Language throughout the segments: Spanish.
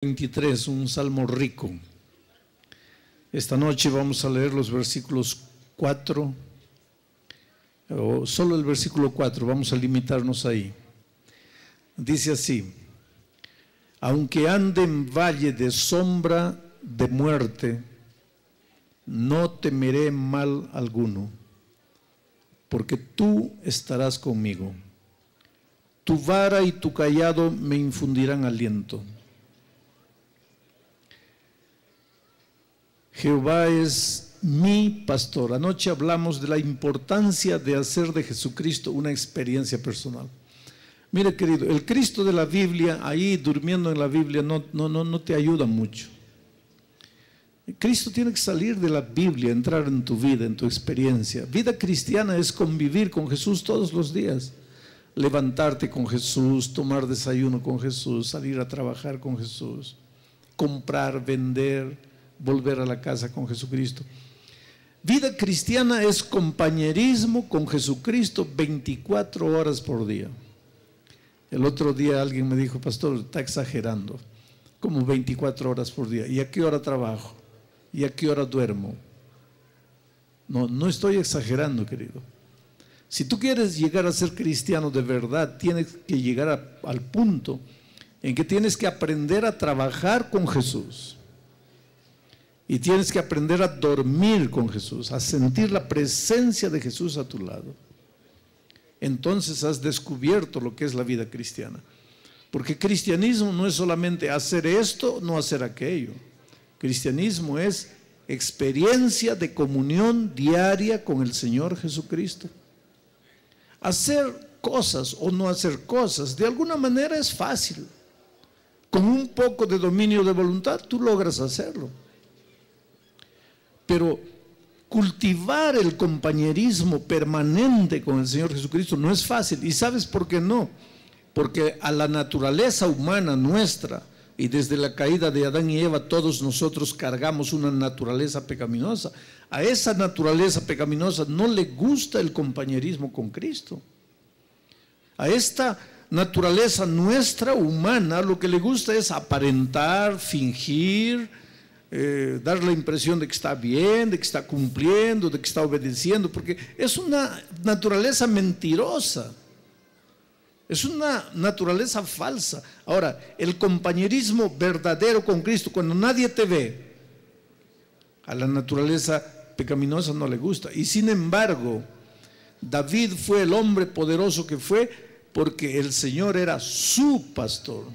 23, un salmo rico. Esta noche vamos a leer los versículos 4, o solo el versículo 4, vamos a limitarnos ahí. Dice así: aunque ande en valle de sombra de muerte, no temeré mal alguno, porque tú estarás conmigo. Tu vara y tu cayado me infundirán aliento. Jehová es mi pastor. Anoche hablamos de la importancia de hacer de Jesucristo una experiencia personal. Mire, querido, el Cristo de la Biblia, ahí durmiendo en la Biblia, no te ayuda mucho. Cristo tiene que salir de la Biblia, entrar en tu vida, en tu experiencia. Vida cristiana es convivir con Jesús todos los días. Levantarte con Jesús, tomar desayuno con Jesús, salir a trabajar con Jesús, comprar, vender, volver a la casa con Jesucristo. Vida cristiana es compañerismo con Jesucristo 24 horas por día. El otro día alguien me dijo: pastor, está exagerando, como 24 horas por día. ¿Y a qué hora trabajo? ¿Y a qué hora duermo? No estoy exagerando, querido. Si tú quieres llegar a ser cristiano de verdad, tienes que llegar al punto en que tienes que aprender a trabajar con Jesús. Y tienes que aprender a dormir con Jesús, a sentir la presencia de Jesús a tu lado. Entonces has descubierto lo que es la vida cristiana. Porque cristianismo no es solamente hacer esto, no hacer aquello. Cristianismo es experiencia de comunión diaria con el Señor Jesucristo. Hacer cosas o no hacer cosas, de alguna manera es fácil. Con un poco de dominio de voluntad, tú logras hacerlo. Pero cultivar el compañerismo permanente con el Señor Jesucristo no es fácil. ¿Y sabes por qué no? Porque a la naturaleza humana nuestra, y desde la caída de Adán y Eva, todos nosotros cargamos una naturaleza pecaminosa. A esa naturaleza pecaminosa no le gusta el compañerismo con Cristo. A esta naturaleza nuestra humana lo que le gusta es aparentar, fingir, dar la impresión de que está bien, de que está cumpliendo, de que está obedeciendo, porque es una naturaleza mentirosa, es una naturaleza falsa. Ahora, el compañerismo verdadero con Cristo, cuando nadie te ve, a la naturaleza pecaminosa no le gusta. Y sin embargo, David fue el hombre poderoso que fue porque el Señor era su pastor.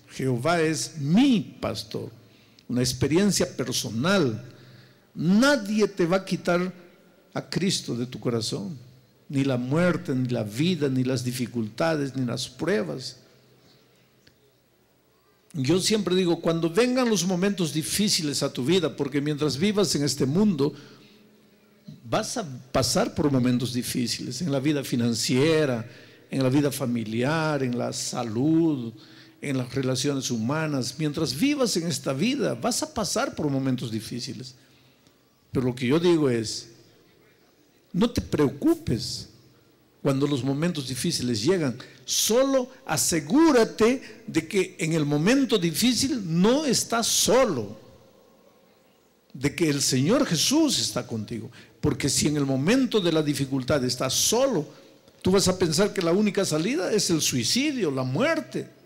Jehová es mi pastor. Una experiencia personal. Nadie te va a quitar a Cristo de tu corazón, ni la muerte, ni la vida, ni las dificultades, ni las pruebas. Yo siempre digo, cuando vengan los momentos difíciles a tu vida, porque mientras vivas en este mundo vas a pasar por momentos difíciles, en la vida financiera, en la vida familiar, en la salud, en las relaciones humanas. Mientras vivas en esta vida vas a pasar por momentos difíciles, pero lo que yo digo es: no te preocupes cuando los momentos difíciles llegan, solo asegúrate de que en el momento difícil no estás solo, de que el Señor Jesús está contigo, porque si en el momento de la dificultad estás solo, tú vas a pensar que la única salida es el suicidio, la muerte.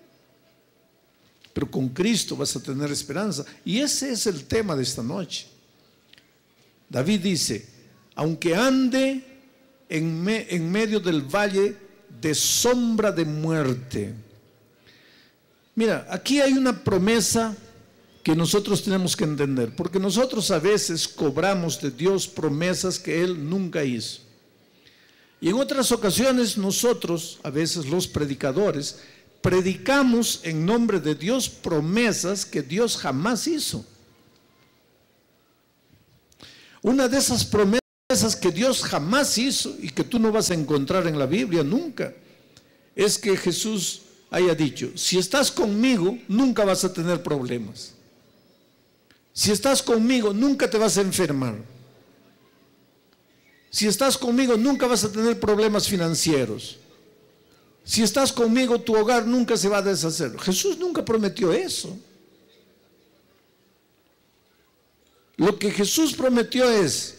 Pero con Cristo vas a tener esperanza. Y ese es el tema de esta noche. David dice: aunque ande en medio del valle de sombra de muerte. Mira, aquí hay una promesa que nosotros tenemos que entender, porque nosotros a veces cobramos de Dios promesas que Él nunca hizo. Y en otras ocasiones nosotros, a veces los predicadores, predicamos en nombre de Dios promesas que Dios jamás hizo. Una de esas promesas que Dios jamás hizo y que tú no vas a encontrar en la Biblia nunca, es que Jesús haya dicho: si estás conmigo, nunca vas a tener problemas. Si estás conmigo, nunca te vas a enfermar. Si estás conmigo, nunca vas a tener problemas financieros. Si estás conmigo, tu hogar nunca se va a deshacer. Jesús nunca prometió eso. Lo que Jesús prometió es,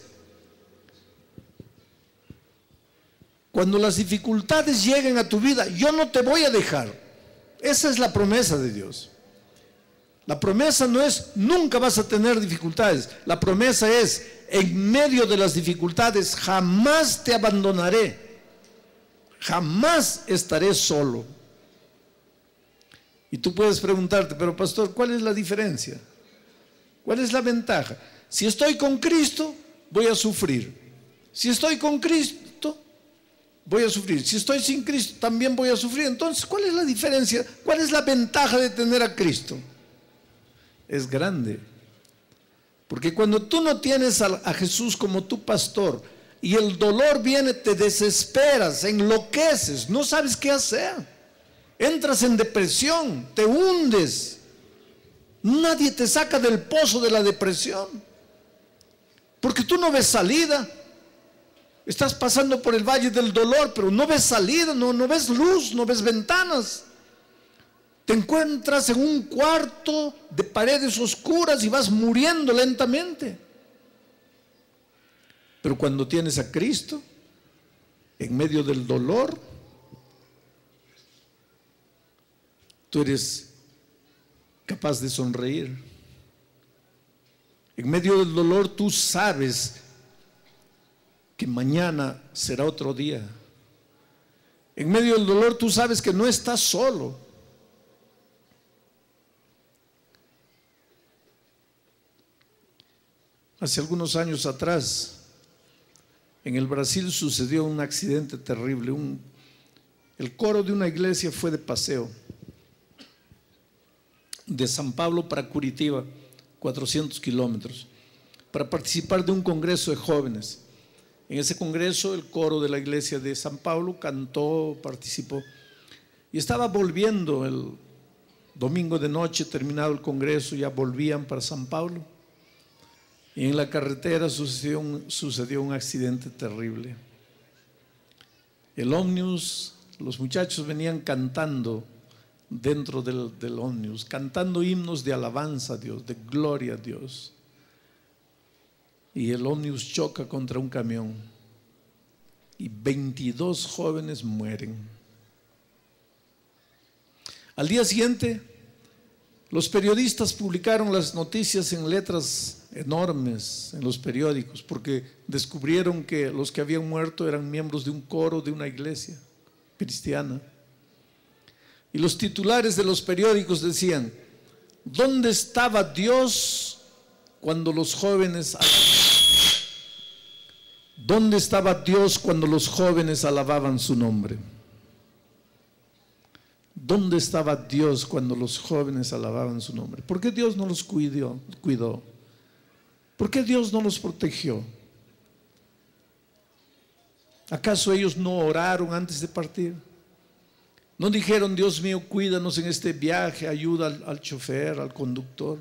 cuando las dificultades lleguen a tu vida, yo no te voy a dejar. Esa es la promesa de Dios. La promesa no es nunca vas a tener dificultades. La promesa es, en medio de las dificultades jamás te abandonaré. Jamás estaré solo. Y tú puedes preguntarte, pero pastor, ¿cuál es la diferencia? ¿Cuál es la ventaja? Si estoy con Cristo, voy a sufrir. Si estoy con Cristo, voy a sufrir. Si estoy sin Cristo, también voy a sufrir. Entonces, ¿cuál es la diferencia? ¿Cuál es la ventaja de tener a Cristo? Es grande. Porque cuando tú no tienes a Jesús como tu pastor y el dolor viene, te desesperas, enloqueces, no sabes qué hacer. Entras en depresión, te hundes. Nadie te saca del pozo de la depresión. Porque tú no ves salida. Estás pasando por el valle del dolor, pero no ves salida, no ves luz, no ves ventanas. Te encuentras en un cuarto de paredes oscuras y vas muriendo lentamente. Pero cuando tienes a Cristo, en medio del dolor, tú eres capaz de sonreír. En medio del dolor tú sabes que mañana será otro día. En medio del dolor tú sabes que no estás solo. Hace algunos años atrás, en el Brasil sucedió un accidente terrible. El coro de una iglesia fue de paseo de San Pablo para Curitiba, 400 kilómetros, para participar de un congreso de jóvenes. En ese congreso el coro de la iglesia de San Pablo cantó, participó, y estaba volviendo el domingo de noche, terminado el congreso, ya volvían para San Pablo. Y en la carretera sucedió un accidente terrible. El ómnibus, los muchachos venían cantando dentro del ómnibus, cantando himnos de alabanza a Dios, de gloria a Dios. Y el ómnibus choca contra un camión y 22 jóvenes mueren. Al día siguiente, los periodistas publicaron las noticias en letras enormes en los periódicos, porque descubrieron que los que habían muerto eran miembros de un coro de una iglesia cristiana. Y los titulares de los periódicos decían: ¿dónde estaba Dios cuando los jóvenes ¿Dónde estaba Dios cuando los jóvenes alababan su nombre? ¿Dónde estaba Dios cuando los jóvenes alababan su nombre? ¿Por qué Dios no los cuidó? ¿Por qué Dios no los protegió? ¿Acaso ellos no oraron antes de partir? ¿No dijeron: Dios mío, cuídanos en este viaje, ayuda al chofer, al conductor?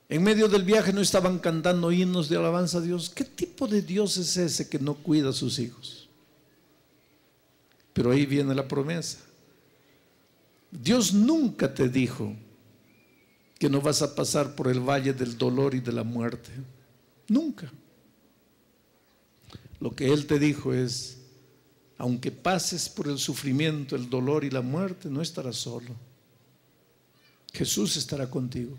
En medio del viaje no estaban cantando himnos de alabanza a Dios. ¿Qué tipo de Dios es ese que no cuida a sus hijos? Pero ahí viene la promesa. Dios nunca te dijo que no vas a pasar por el valle del dolor y de la muerte. Nunca. Lo que Él te dijo es: aunque pases por el sufrimiento, el dolor y la muerte, no estarás solo. Jesús estará contigo.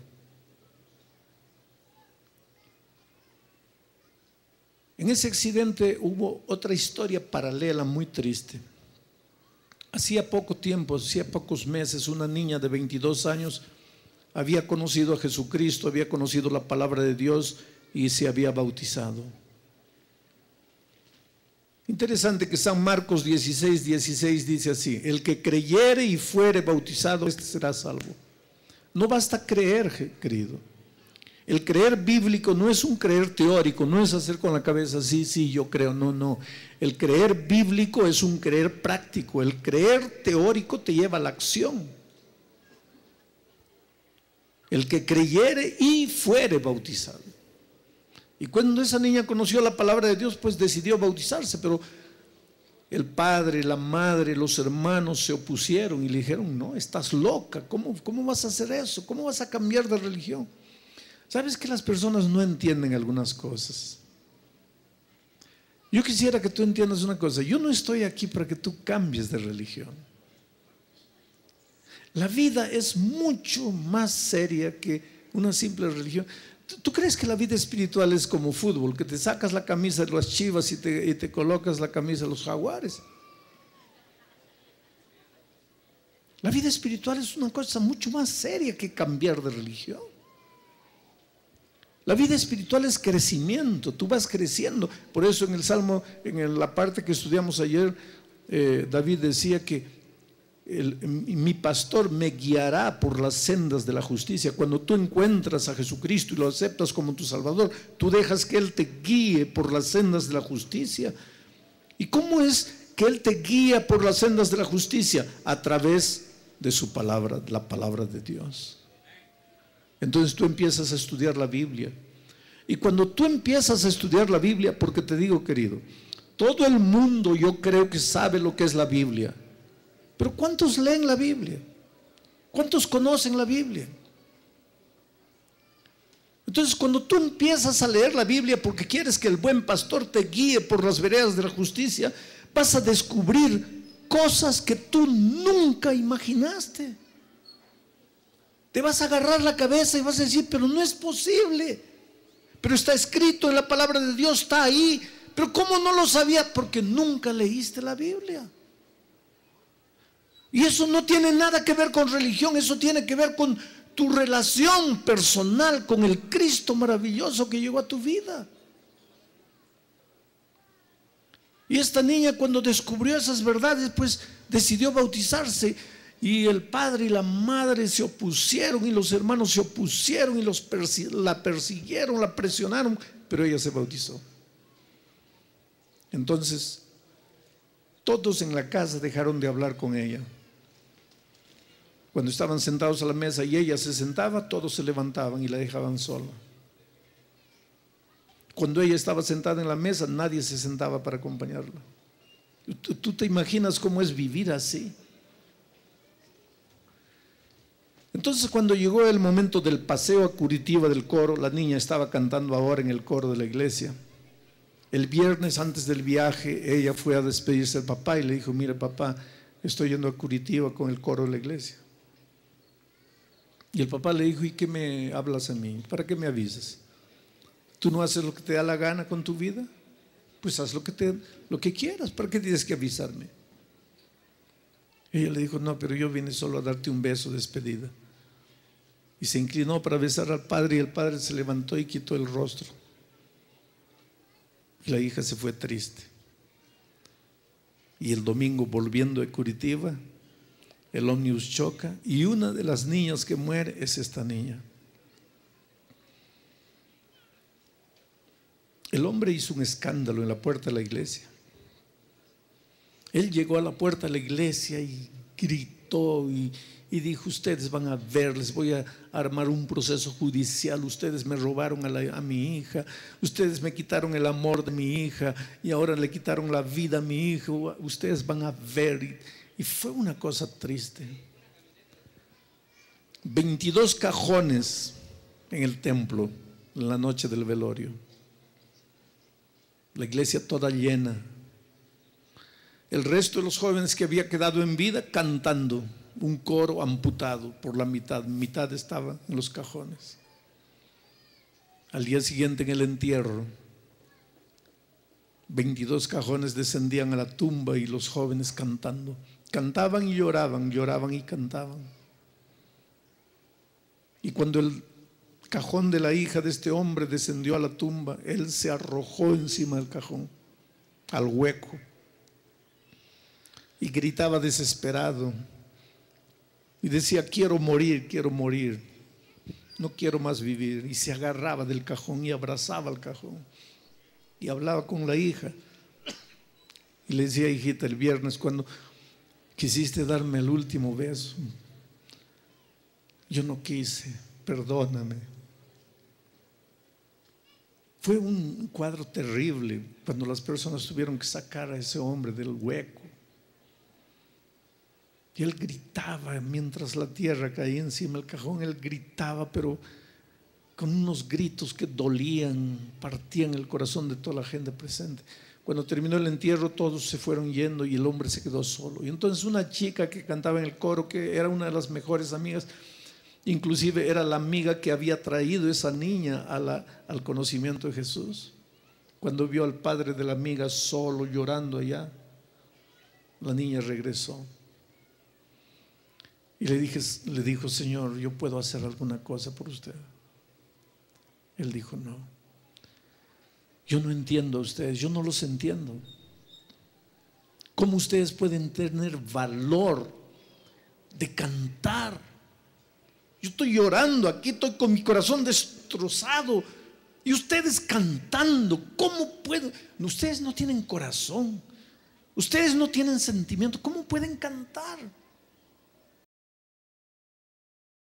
En ese accidente hubo otra historia paralela muy triste. Hacía poco tiempo, hacía pocos meses, una niña de 22 años había conocido a Jesucristo, había conocido la palabra de Dios y se había bautizado. Interesante que San Marcos 16:16 dice así: el que creyere y fuere bautizado, este será salvo. No basta creer, querido. El creer bíblico no es un creer teórico, no es hacer con la cabeza sí, yo creo, no. El creer bíblico es un creer práctico. El creer teórico te lleva a la acción. El que creyere y fuere bautizado. Y cuando esa niña conoció la palabra de Dios, pues decidió bautizarse, pero el padre, la madre, los hermanos se opusieron y le dijeron: no, estás loca, ¿cómo vas a hacer eso? ¿Cómo vas a cambiar de religión? ¿Sabes que las personas no entienden algunas cosas? Yo quisiera que tú entiendas una cosa. Yo no estoy aquí para que tú cambies de religión. La vida es mucho más seria que una simple religión. ¿Tú crees que la vida espiritual es como fútbol? Que te sacas la camisa de las Chivas y te colocas la camisa de los Jaguares. La vida espiritual es una cosa mucho más seria que cambiar de religión. La vida espiritual es crecimiento, tú vas creciendo. Por eso en el Salmo, en la parte que estudiamos ayer, David decía que mi pastor me guiará por las sendas de la justicia. Cuando tú encuentras a Jesucristo y lo aceptas como tu Salvador, tú dejas que Él te guíe por las sendas de la justicia. ¿Y cómo es que Él te guía por las sendas de la justicia? A través de su palabra, la palabra de Dios. Entonces tú empiezas a estudiar la Biblia. Y cuando tú empiezas a estudiar la Biblia, porque te digo, querido, todo el mundo yo creo que sabe lo que es la Biblia. Pero ¿cuántos leen la Biblia? ¿Cuántos conocen la Biblia? Entonces cuando tú empiezas a leer la Biblia porque quieres que el buen pastor te guíe por las veredas de la justicia, vas a descubrir cosas que tú nunca imaginaste. Te vas a agarrar la cabeza y vas a decir, pero no es posible. Pero está escrito en la palabra de Dios, está ahí. Pero ¿cómo no lo sabía? Porque nunca leíste la Biblia. Y eso no tiene nada que ver con religión, eso tiene que ver con tu relación personal con el Cristo maravilloso que llegó a tu vida. Y esta niña, cuando descubrió esas verdades, pues decidió bautizarse. Y el padre y la madre se opusieron y los hermanos se opusieron y la persiguieron, la presionaron, pero ella se bautizó. Entonces, todos en la casa dejaron de hablar con ella. Cuando estaban sentados a la mesa y ella se sentaba, todos se levantaban y la dejaban sola. Cuando ella estaba sentada en la mesa, nadie se sentaba para acompañarla. ¿Tú te imaginas cómo es vivir así? Entonces cuando llegó el momento del paseo a Curitiba del coro, la niña estaba cantando ahora en el coro de la iglesia. El viernes antes del viaje, ella fue a despedirse del papá y le dijo, mira papá, estoy yendo a Curitiba con el coro de la iglesia. Y el papá le dijo, ¿y qué me hablas a mí? ¿Para qué me avisas? ¿Tú no haces lo que te da la gana con tu vida? Pues haz lo que quieras, ¿para qué tienes que avisarme? Ella le dijo, no, pero yo vine solo a darte un beso de despedida. Y se inclinó para besar al padre y el padre se levantó y quitó el rostro. Y la hija se fue triste. Y el domingo, volviendo de Curitiba, el ómnibus choca y una de las niñas que muere es esta niña. El hombre hizo un escándalo en la puerta de la iglesia. Él llegó a la puerta de la iglesia y gritó y dijo, ustedes van a ver, les voy a armar un proceso judicial, ustedes me robaron a mi hija, ustedes me quitaron el amor de mi hija y ahora le quitaron la vida a mi hijo, ustedes van a ver. Y fue una cosa triste. 22 cajones en el templo en la noche del velorio. La iglesia toda llena. El resto de los jóvenes que había quedado en vida cantando, un coro amputado por la mitad, mitad estaba en los cajones. Al día siguiente en el entierro, 22 cajones descendían a la tumba y los jóvenes cantando. Cantaban y lloraban, lloraban y cantaban. Y cuando el cajón de la hija de este hombre descendió a la tumba, él se arrojó encima del cajón, al hueco, y gritaba desesperado y decía, quiero morir, no quiero más vivir. Y se agarraba del cajón y abrazaba al cajón y hablaba con la hija y le decía, hijita, el viernes cuando quisiste darme el último beso, yo no quise, perdóname. Fue un cuadro terrible cuando las personas tuvieron que sacar a ese hombre del hueco. Y él gritaba mientras la tierra caía encima del cajón, él gritaba, pero con unos gritos que dolían, partían el corazón de toda la gente presente. Cuando terminó el entierro, todos se fueron yendo y el hombre se quedó solo. Y entonces una chica que cantaba en el coro, que era una de las mejores amigas, inclusive era la amiga que había traído esa niña al conocimiento de Jesús, cuando vio al padre de la amiga solo llorando allá, la niña regresó y le dijo: Señor, ¿yo puedo hacer alguna cosa por usted? Él dijo: no, yo no entiendo a ustedes, yo no los entiendo. ¿Cómo ustedes pueden tener valor de cantar? Yo estoy llorando aquí, estoy con mi corazón destrozado, y ustedes cantando. ¿Cómo pueden? Ustedes no tienen corazón, ustedes no tienen sentimiento. ¿Cómo pueden cantar?